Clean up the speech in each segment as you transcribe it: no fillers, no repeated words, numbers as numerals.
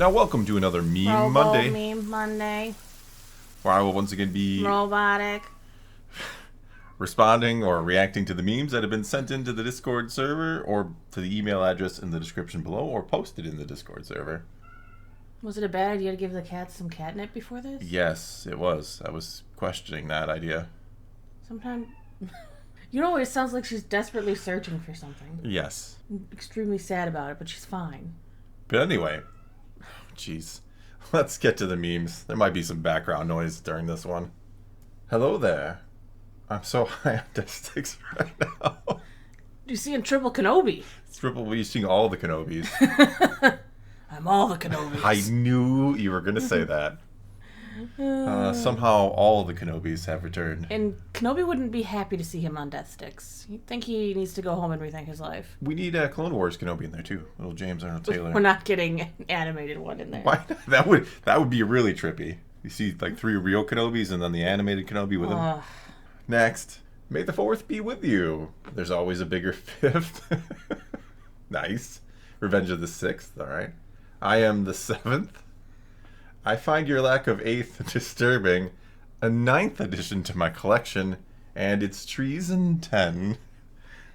Now welcome to another Meme Monday, Meme Monday. where I will once again be Robotic. responding or reacting to the memes that have been sent into the Discord server or to the email address in the description below or posted in the Discord server. Was it a bad idea to give the cats some catnip before this? Yes, it was. I was questioning that idea. Sometimes... You know, it sounds like she's desperately searching for something. Yes. I'm extremely sad about it, but she's fine. But anyway, jeez. Let's get to the memes. There might be some background noise during this one. Hello there. I'm so high on Destix right now. You see in Triple Kenobi. It's triple wasting all the Kenobis. I'm all the Kenobis. I knew you were going to say that. Somehow all the Kenobis have returned. And Kenobi wouldn't be happy to see him on Death Sticks. You'd think he needs to go home and rethink his life. We need a Clone Wars Kenobi in there too. Little James Arnold Taylor. We're not getting an animated one in there. Why? That would be really trippy. You see like 3 real Kenobis and then the animated Kenobi with him. Next. May the 4th be with you. There's always a bigger 5th. Nice. Revenge of the 6th. All right. I am the 7th. I find your lack of 8th disturbing. A 9th addition to my collection. And it's treason 10.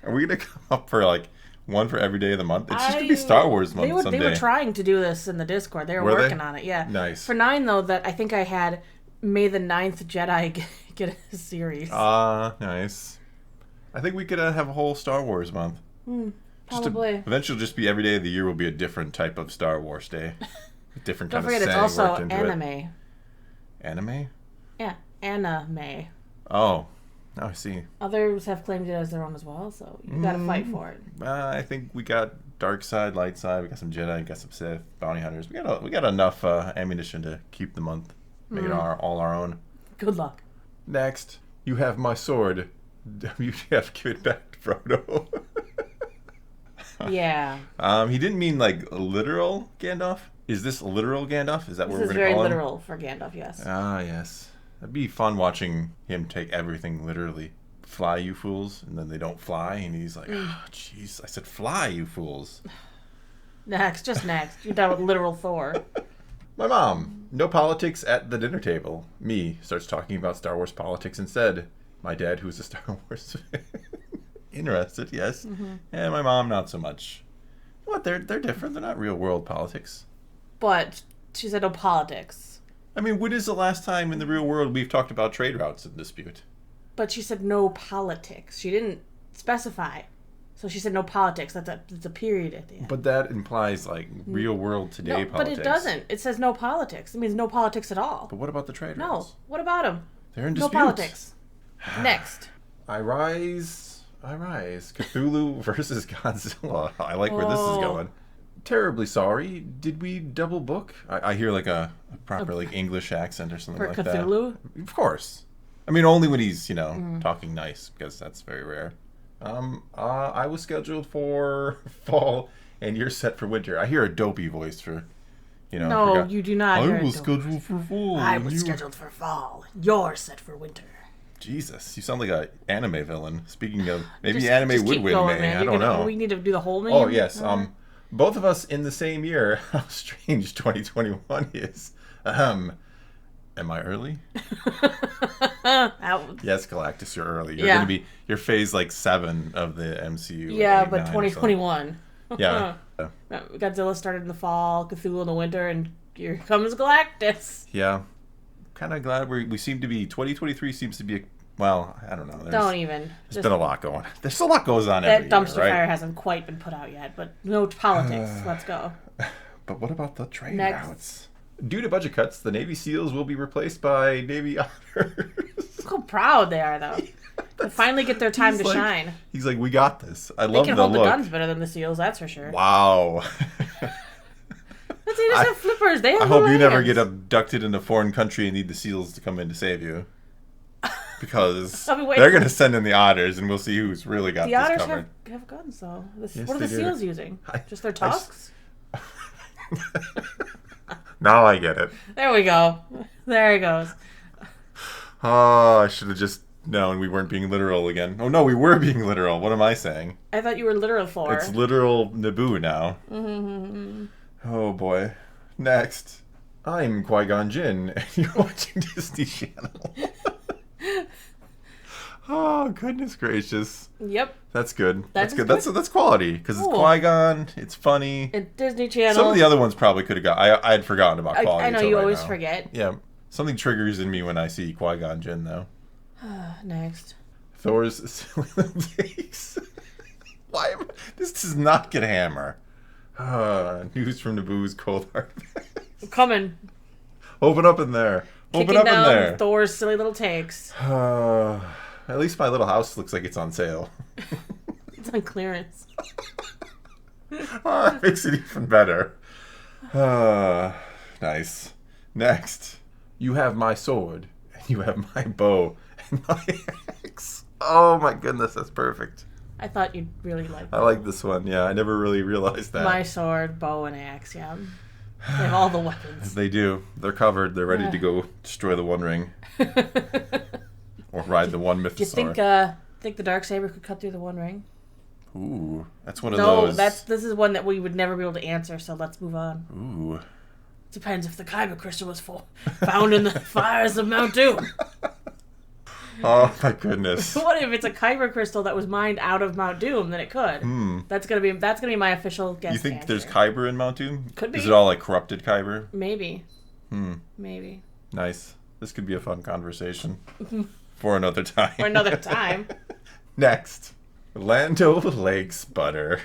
Are we going to come up for like one for every day of the month? It's just going to be Star Wars month someday. They were trying to do this in the Discord. They were working on it, yeah. Nice. For 9, though, that I think I had May the 9th Jedi get a series. Nice. I think we could have a whole Star Wars month. Probably. Eventually, just be every day of the year will be a different type of Star Wars day. A different Don't kind forget, of it's saying also worked into anime. it. Anime? Yeah, anime. Oh, I see. Others have claimed it as their own as well, so you gotta fight for it. I think we got dark side, light side. We got some Jedi, we got some Sith, bounty hunters. We got enough ammunition to keep the month. Make it all our own. Good luck. Next, you have my sword. WTF, give it back to Frodo. Yeah. He didn't mean like literal Gandalf. Is this literal Gandalf? Is that what we're going to call him? This is very literal for Gandalf, yes. Ah, yes. It'd be fun watching him take everything literally. Fly, you fools. And then they don't fly. And he's like, jeez. I said fly, you fools. Next. You're done with literal Thor. My mom. No politics at the dinner table. Me starts talking about Star Wars politics instead. My dad, who's a Star Wars fan. Interested, yes. And my mom, not so much. What? They're different. They're not real world politics. But she said no politics. I mean, when is the last time in the real world we've talked about trade routes in dispute? But she said no politics. She didn't specify. So she said no politics. That's a period at the end. But that implies, like, real world today politics. But it doesn't. It says no politics. It means no politics at all. But what about the trade routes? No. What about them? They're in dispute. No politics. Next. I rise. Cthulhu versus Godzilla. I like where this is going. Terribly sorry. Did we double book? I hear like a proper like English accent or something like Cthulhu? that. Of course. I mean, only when he's, talking nice, because that's very rare. I was scheduled for fall, and you're set for winter. I hear a dopey voice for, No, you do not hear I was scheduled for fall. I was scheduled for fall. You're set for winter. Jesus, you sound like an anime villain. Speaking of, maybe anime would win May. Man. I don't know. We need to do the whole meme. Oh, yes. Both of us in the same year. How strange 2021 is. Am I early? Yes, Galactus, you're early. You're going to be your phase like 7 of the MCU. Yeah, but 2021. Yeah. Godzilla started in the fall, Cthulhu in the winter, and here comes Galactus. Yeah. Kind of glad we seem to be 2023 seems to be I don't know. There's been a lot going. There's a lot goes on every year, that dumpster right? fire hasn't quite been put out yet, but no politics. Let's go. But what about the trade routes? Due to budget cuts, the Navy SEALs will be replaced by Navy OTTERS. Look how proud they are, though. They finally get their time to shine. He's like, we got this. I love the look. They can hold the guns better than the SEAls, that's for sure. Wow. They just have flippers. They have I hope you never get abducted in a foreign country and need the SEALs to come in to save you. Because they're going to send in the Otters, and we'll see who's really got this covered. The Otters have guns, though. Yes, what are the SEALs using? Just their tusks? Now I get it. There we go. There it goes. Oh, I should have just known we weren't being literal again. Oh, no, we were being literal. What am I saying? I thought you were literal for. It's literal Naboo now. Oh, boy. Next, I'm Qui-Gon Jinn, and you're watching Disney Channel. Oh, goodness gracious. Yep. That's good. That's good. good. That's quality, because it's Qui-Gon, it's funny. And Disney Channel. Some of the other ones probably could have got... I had forgotten about quality I know, until you right always now. forget. Yeah. Something triggers in me when I see Qui-Gon Jinn, though. Next. Thor's silly little takes. This does not get hammer. News from Naboo's cold hard facts. Coming. Open up in there. Open Kicking up in down there. Thor's silly little takes. At least my little house looks like it's on sale. It's on clearance. That makes it even better. Nice. Next, you have my sword, and you have my bow, and my axe. Oh my goodness, that's perfect. I thought you'd really like that. I like this one. Yeah, I never really realized that. My sword, bow, and axe, yeah. They have all the weapons. They do. They're covered. They're ready to go destroy the One Ring. Or ride the One Mythosaur. Do you think the Darksaber could cut through the One Ring? Ooh, that's one of those. No, this is one that we would never be able to answer, so let's move on. Ooh. Depends if the Kyber crystal was found in the fires of Mount Doom. Oh my goodness. What if it's a Kyber crystal that was mined out of Mount Doom? Then it could. That's gonna be my official guess. You think answer. there's Kyber in Mount Doom? Could be. Is it all like corrupted Kyber? Maybe. Maybe. Nice. This could be a fun conversation. For another time. For another time. Next. Lando Lakes butter.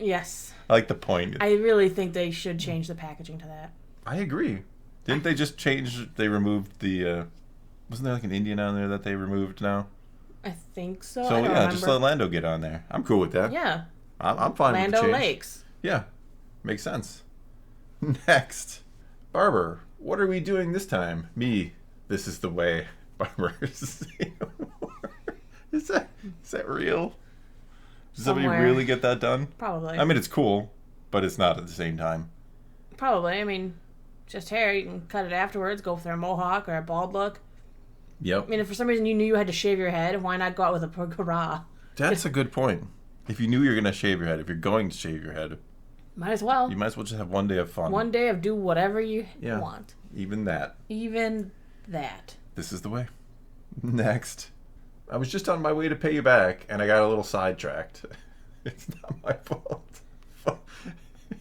Yes. I like the point. I really think they should change the packaging to that. I agree. Didn't they just change? They removed the. Wasn't there like an Indian on there that they removed now? I think so. So I don't yeah, remember. just let Lando get on there. I'm cool with that. Yeah. I'm fine with the Lando change. Lakes. Yeah, makes sense. Next, Barber. What are we doing this time? Me. This is the way. Barber. Is that real? Does somebody Somewhere. really get that done? Probably. I mean, it's cool, but it's not at the same time. Probably. I mean, just hair. You can cut it afterwards. Go for a mohawk or a bald look. Yep. I mean, if for some reason you knew you had to shave your head, why not go out with a hurrah? That's a good point. If you knew you were going to shave your head, if you're going to shave your head, Might as well. you might as well just have one day of fun. One day of do whatever you Yeah. want. Even that. Even that. This is the way. Next. I was just on my way to pay you back, and I got a little sidetracked. It's not my fault.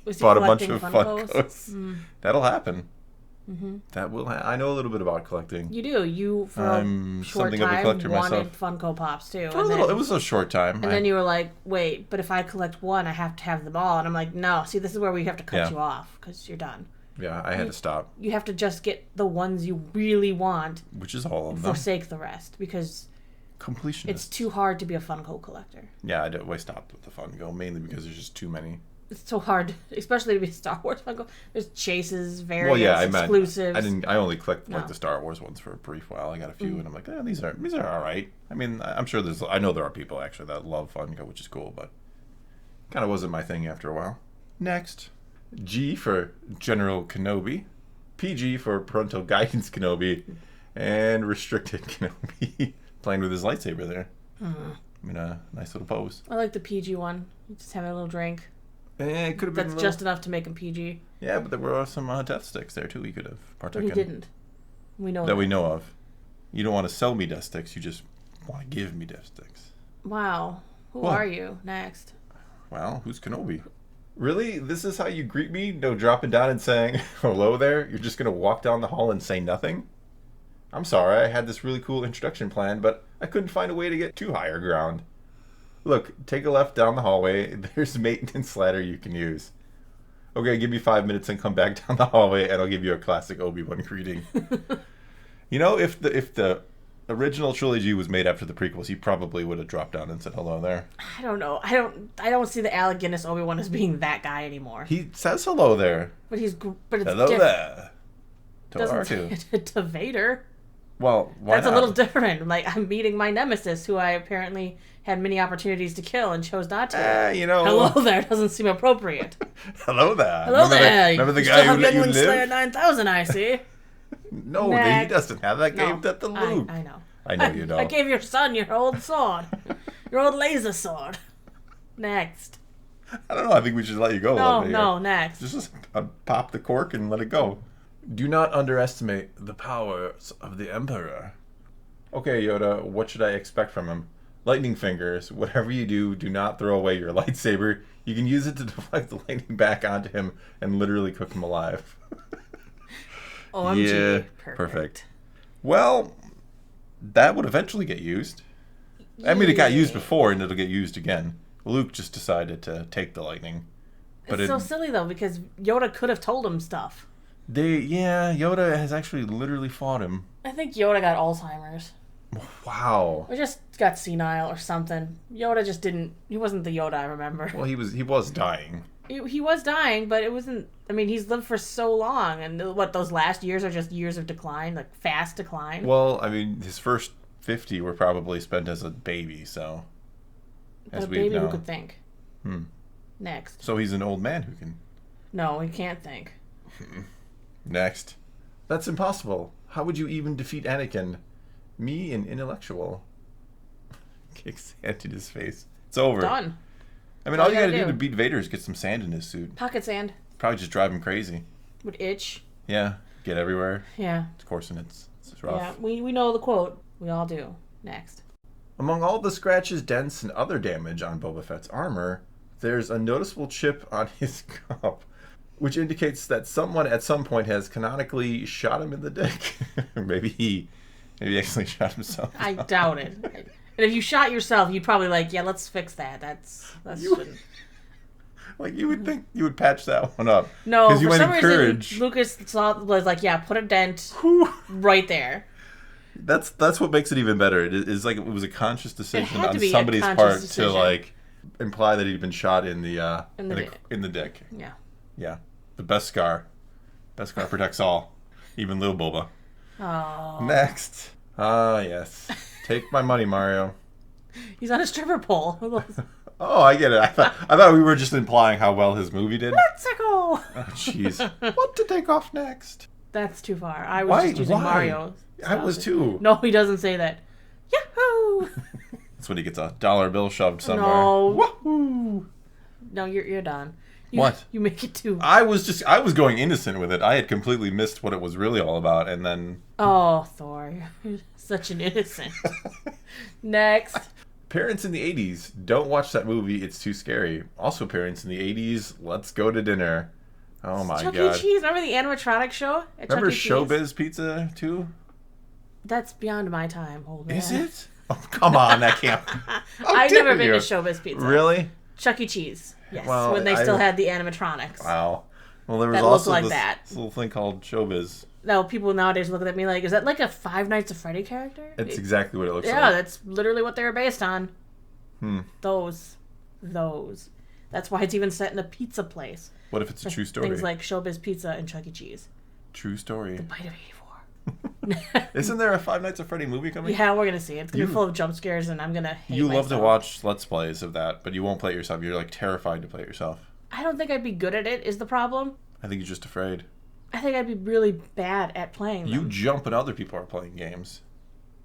Was he Bought a bunch collecting of Funkos? Funkos. That'll happen. That will I know a little bit about collecting. You do. You, for I'm a short something of a time, collector wanted myself. Funko Pops, too. For a little, it was a short time. And then you were like, wait, but if I collect one, I have to have them all. And I'm like, no. See, this is where we have to cut Yeah. you off, because you're done. Yeah, I had to stop, You have to just get the ones you really want, which is all of them. forsake the rest, because Completionist. it's too hard to be a Funko collector. Yeah, I stopped with the Funko, mainly because there's just too many. It's so hard, especially to be Star Wars Funko. There's chases, variants, Well, yeah, I meant exclusives. I only collect like No. the Star Wars ones for a brief while. I got a few, and I'm like, these are all right. I mean, I'm sure I know there are people actually that love Funko, which is cool, but kind of wasn't my thing after a while. Next, G for General Kenobi, PG for Parental Guidance Kenobi, and Restricted Kenobi playing with his lightsaber there. I mean, a nice little pose. I like the PG one. You just have a little drink. It could have been That's just enough to make him PG. Yeah, but there were some death sticks there too. He could have But partaken. he didn't. We know That we know of. You don't want to sell me death sticks. You just want to give me death sticks. Wow. Who What? are you? Next. Well, who's Kenobi? Really? This is how you greet me? No dropping down and saying hello there? You're just going to walk down the hall and say nothing? I'm sorry, I had this really cool introduction plan, but I couldn't find a way to get to higher ground. Look, take a left down the hallway. There's a maintenance ladder you can use. Okay, give me 5 minutes and come back down the hallway, and I'll give you a classic Obi-Wan greeting. You know, if the original trilogy was made after the prequels, he probably would have dropped down and said hello there. I don't know. I don't see the Alec Guinness Obi-Wan as being that guy anymore. He says hello there. But it's Hello different. there. To Doesn't R2. say it to Vader. Well, why That's not? a little different. Like, I'm meeting my nemesis, who I apparently had many opportunities to kill and chose not to. You know. Hello there doesn't seem appropriate. Hello there. Hello there. Remember the You guy still who have let you Youngling Slayer live? 9000, I see. No, Next. he doesn't have that game. No, That's the Luke. I know. I know you don't. I gave your son your old sword. Your old laser sword. Next. I don't know. I think we should let you go. No, here. no, next. Just pop the cork and let it go. Do not underestimate the powers of the Emperor. Okay, Yoda, what should I expect from him? Lightning fingers. Whatever you do, do not throw away your lightsaber. You can use it to deflect the lightning back onto him and literally cook him alive. OMG. Yeah, perfect. Well, that would eventually get used. I mean, it got used before, and it'll get used again. Luke just decided to take the lightning. But it's so silly, though, because Yoda could have told him stuff. Yoda has actually literally fought him. I think Yoda got Alzheimer's. Wow. Or just got senile or something. Yoda just didn't... He wasn't the Yoda I remember. Well, he was dying. He was dying, but it wasn't... I mean, he's lived for so long, and what, those last years are just years of decline? Like, fast decline? Well, I mean, his first 50 were probably spent as a baby, so... But a baby who could think. Next. So he's an old man who can... No, he can't think. Next. That's impossible. How would you even defeat Anakin? Me, an intellectual. Kicks sand in his face. It's over. Done. I mean, all you gotta do to beat Vader is get some sand in his suit. Pocket sand. Probably just drive him crazy. Would itch. Yeah. Get everywhere. Yeah. Of course, and it's rough. Yeah, we know the quote. We all do. Next. Among all the scratches, dents, and other damage on Boba Fett's armor, there's a noticeable chip on his cup, which indicates that someone at some point has canonically shot him in the dick. Maybe he actually shot himself. I doubt it. And if you shot yourself, you'd probably yeah, let's fix that. That's shouldn't. Like, you would think you would patch that one up. No, because you for might some encourage. reason, Lucas was like, yeah, put a dent right there. That's what makes it even better. It was a conscious decision on somebody's part to imply that he'd been shot in the dick. Yeah. Yeah. The best scar. Best scar protects all, even little Boba. Oh. Next. Yes. Take my money, Mario. He's on a stripper pole. Oh, I get it. I thought we were just implying how well his movie did. Let's go. Oh, jeez. What to take off next? That's too far. I was just using Mario. I was too. No, he doesn't say that. Yahoo! That's when he gets a dollar bill shoved somewhere. No. Wahoo! No, you're done. What? You make it too. I was going innocent with it. I had completely missed what it was really all about, and then... Oh, Thor. You're such an innocent. Next. Parents in the 80s, don't watch that movie. It's too scary. Also, parents in the 80s, let's go to dinner. Oh my God. Chuck E. Cheese. Remember the animatronic show? Remember Showbiz Pizza, too? That's beyond my time, old man. Is it? Oh, come on. That can't... I've never been to Showbiz Pizza. Really? Chuck E. Cheese. Yes. Well, when they still had the animatronics. Wow. Well, there was that also like this little thing called Showbiz. No, people nowadays look at me like, is that like a Five Nights at Freddy character? It's exactly what it looks like. Yeah, that's literally what they were based on. Those. That's why it's even set in a pizza place. What if it's a true story? Things like Showbiz Pizza and Chuck E. Cheese. True story. The Bite of 84. Isn't there a Five Nights at Freddy movie coming? Yeah, we're going to see it. It's going to be full of jump scares, and I'm going to hate You myself. love to watch Let's Plays of that, but you won't play it yourself. You're, terrified to play it yourself. I don't think I'd be good at it, is the problem. I think you're just afraid. I think I'd be really bad at playing them. You jump when other people are playing games.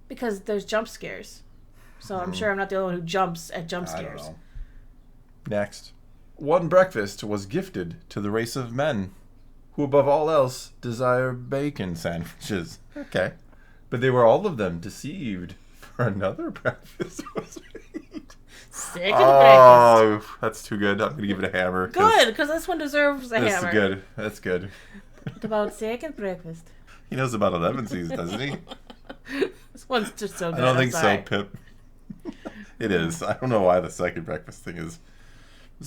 Because there's jump scares. So I'm sure I'm not the only one who jumps at jump scares. I don't know. Next. One breakfast was gifted to the race of men, who above all else desire bacon sandwiches. Okay. But they were all of them deceived, for another breakfast was made. Second breakfast. Oh, that's too good. I'm going to give it a hammer. Good, because this one deserves a hammer. That's good. What about second breakfast? He knows about 11 seasons, doesn't he? This one's just so good. I don't think so, Pip. It is. I don't know why the second breakfast thing is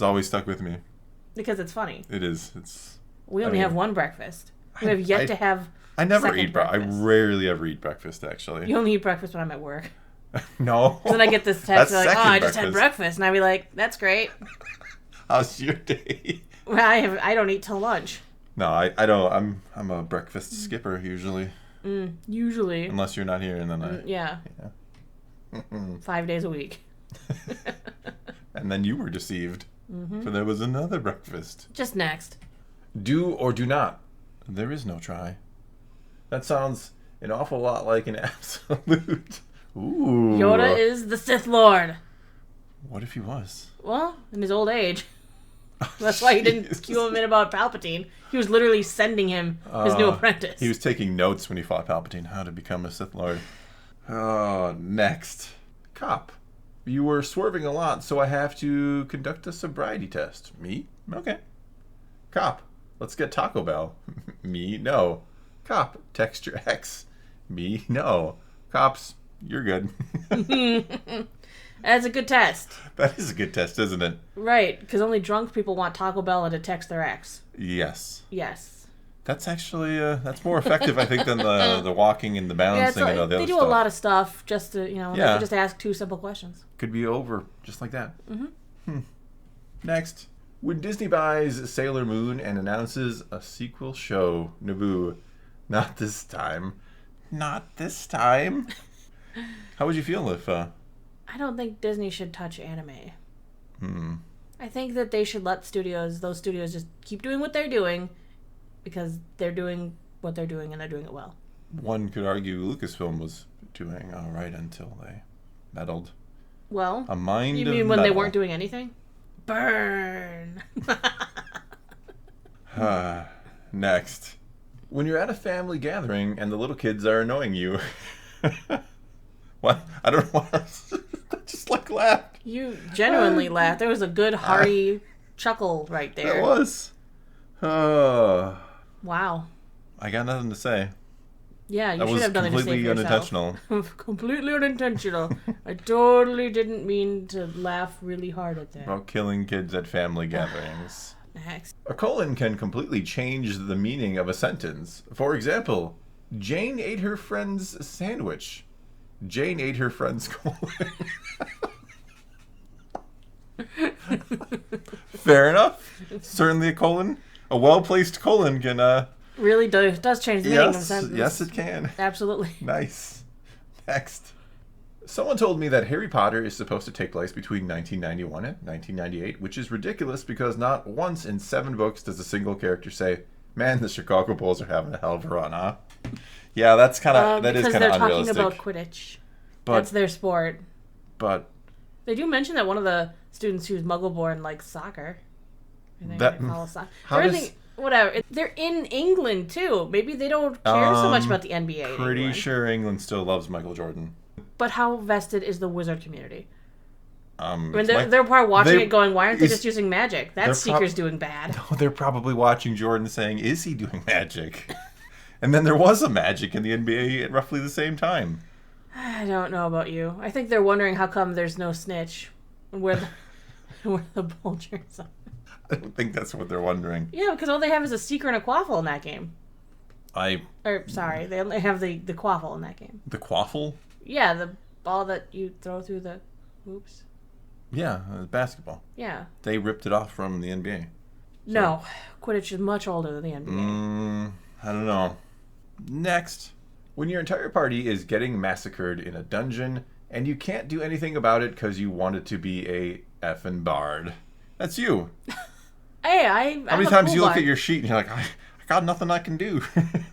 always stuck with me. Because it's funny. It is. It's. We only have one breakfast. We have yet to have. I never eat breakfast. I rarely ever eat breakfast, actually. You only eat breakfast when I'm at work. No. Then I get this text like, I just had breakfast, and I'd be like, that's great. How's your day? Well, I don't eat till lunch. No, I don't. I'm a breakfast skipper usually. Usually. Unless you're not here, and then yeah. 5 days a week. And then you were deceived, for there was another breakfast. Just next. Do or do not. There is no try. That sounds an awful lot like an absolute. Ooh. Yoda is the Sith Lord. What if he was? Well, in his old age. That's why he didn't cue him in about Palpatine. He was literally sending him his new apprentice. He was taking notes when he fought Palpatine, how to become a Sith Lord. Next. Cop. You were swerving a lot, so I have to conduct a sobriety test. Me? Okay. Cop. Let's get Taco Bell. Me? No. Cop. Text your ex. Me? No. Cops. You're good. That's a good test. That is a good test, isn't it? Right, because only drunk people want Taco Bell and to text their ex. Yes. Yes. That's actually that's more effective, I think, than the walking and the balancing and all the other stuff. They do a lot of stuff just to, they can just ask 2 simple questions. Could be over just like that. Next. When Disney buys Sailor Moon and announces a sequel show, Naboo, not this time. Not this time. How would you feel if... I don't think Disney should touch anime. I think that they should let those studios just keep doing what they're doing because they're doing what they're doing and they're doing it well. One could argue Lucasfilm was doing all right until they meddled. Well, a mind you of mean when metal. they weren't doing anything? Burn! Next. When you're at a family gathering and the little kids are annoying you... What? I don't know why. I just laughed. You genuinely laughed. There was a good hearty chuckle right there. There was. Wow. I got nothing to say. Yeah, you should have done it to save yourself. Unintentional. Completely unintentional. I totally didn't mean to laugh really hard at that. About killing kids at family gatherings. Next. A colon can completely change the meaning of a sentence. For example, Jane ate her friend's sandwich. Jane ate her friend's colon. Fair enough. Certainly a colon. A well-placed colon can... really does change the meaning of a sentence. Yes, it can. Absolutely. Nice. Next. Someone told me that Harry Potter is supposed to take place between 1991 and 1998, which is ridiculous because not once in 7 books does a single character say, "Man, the Chicago Bulls are having a hell of a run, huh?" Yeah, that is kind of unrealistic. Because they're talking about Quidditch. That's their sport. But they do mention that one of the students who's Muggle-born likes soccer. Whatever. They're in England too. Maybe they don't care so much about the NBA. Pretty sure England still loves Michael Jordan. But how vested is the wizard community? I mean, they're probably watching it going, why aren't they just using magic? That Seeker's doing bad. No, they're probably watching Jordan saying, is he doing magic? And then there was a magic in the NBA at roughly the same time. I don't know about you. I think they're wondering how come there's no snitch. Where the Bulgers are. I don't think that's what they're wondering. Yeah, because all they have is a seeker and a quaffle in that game. They only have the quaffle in that game. The quaffle? Yeah, the ball that you throw through the hoops. Yeah, basketball. Yeah. They ripped it off from the NBA. So. No, Quidditch is much older than the NBA. I don't know. Next. When your entire party is getting massacred in a dungeon and you can't do anything about it because you want it to be a effing bard. That's you. Hey, How many times you look at your sheet and you're like, I got nothing I can do.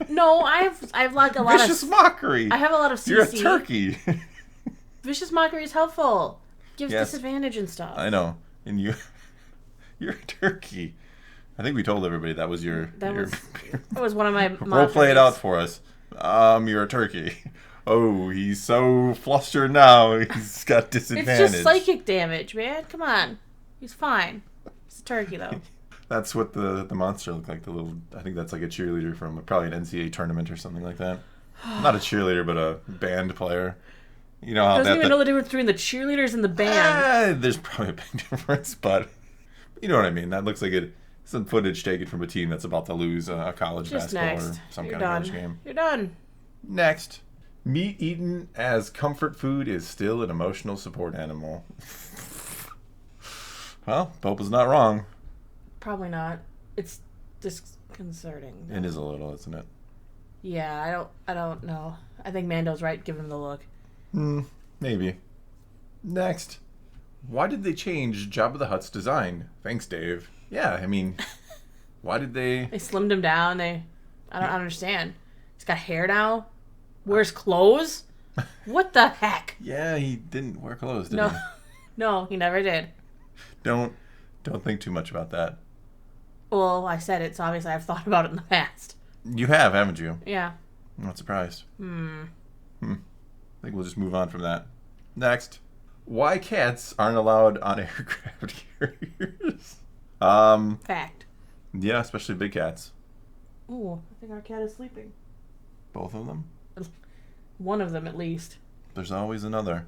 No, I've like a lot of vicious mockery. I have a lot of CC. You're a turkey. Vicious mockery is helpful. Gives disadvantage and stuff. I know. And you're a turkey. I think we told everybody that was that was one of my Role play it out for us. You're a turkey. Oh, he's so flustered now. He's got disadvantage. It's just psychic damage, man. Come on. He's fine. It's a turkey, though. That's what the monster looked like. I think that's like a cheerleader from probably an NCAA tournament or something like that. Not a cheerleader, but a band player. You know how doesn't even know the difference between the cheerleaders and the band. There's probably a big difference, but you know what I mean. That looks like some footage taken from a team that's about to lose a college basketball or some kind of college game. You're done. Next. Meat eaten as comfort food is still an emotional support animal. Well, Pope is not wrong. Probably not. It's disconcerting. It is a little, isn't it? Yeah, I don't know. I think Mando's right. Give him the look. Maybe. Next. Why did they change Jabba the Hutt's design? Thanks, Dave. Yeah, I mean, why did they... They slimmed him down. I don't understand. He's got hair now. Wears clothes? What the heck? Yeah, he didn't wear clothes, did he? No, he never did. Don't Don't think too much about that. Well, I said it, so obviously I've thought about it in the past. You have, haven't you? Yeah. I'm not surprised. I think we'll just move on from that. Next. Why cats aren't allowed on aircraft carriers? Fact. Yeah, especially big cats. Ooh, I think our cat is sleeping. Both of them? One of them, at least. There's always another.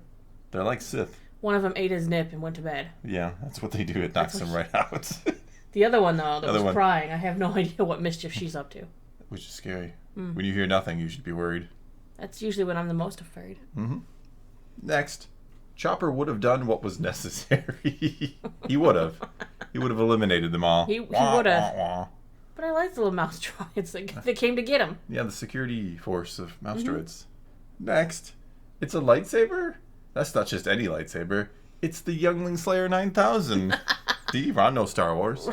They're like Sith. One of them ate his nip and went to bed. Yeah, that's what they do. It knocks them right out. The other one, though, that was crying, I have no idea what mischief she's up to. Which is scary. When you hear nothing, you should be worried. That's usually when I'm the most afraid. Next. Chopper would have done what was necessary. He would have. He would have eliminated them all. He would have. But I like the little mouse droids that came to get him. Yeah, the security force of mouse droids. Next. It's a lightsaber? That's not just any lightsaber. It's the Youngling Slayer 9000. See, Ron knows Star Wars.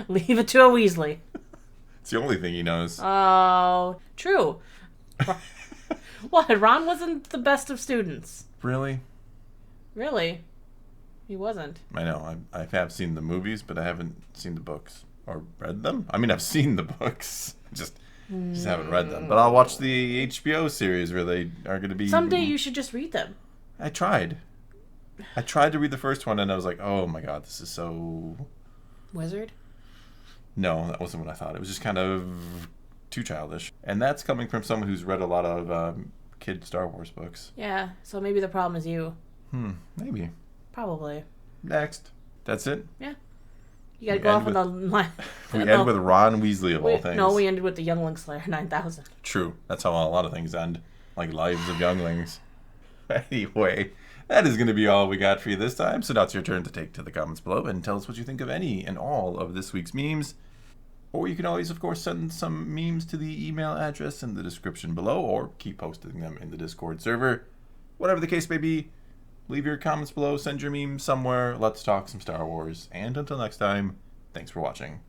Leave it to a Weasley. It's the only thing he knows. Oh, true. What? Ron wasn't the best of students. Really? Really? He wasn't. I know. I have seen the movies, but I haven't seen the books. Or read them. I mean, I've seen the books. Just haven't read them. But I'll watch the HBO series where they are going to be... Someday you should just read them. I tried to read the first one, and I was like, oh my god, this is so... Wizard? No, that wasn't what I thought. It was just kind of too childish. And that's coming from someone who's read a lot of kid Star Wars books. Yeah, so maybe the problem is you. Maybe. Probably. Next. That's it? Yeah. You gotta go off on the... We end with Ron Weasley of all things. No, we ended with the Youngling Slayer 9000. True. That's how a lot of things end. Like lives of younglings. Anyway, that is going to be all we got for you this time. So now it's your turn to take to the comments below and tell us what you think of any and all of this week's memes. Or you can always, of course, send some memes to the email address in the description below, or keep posting them in the Discord server. Whatever the case may be, leave your comments below, send your memes somewhere, let's talk some Star Wars. And until next time, thanks for watching.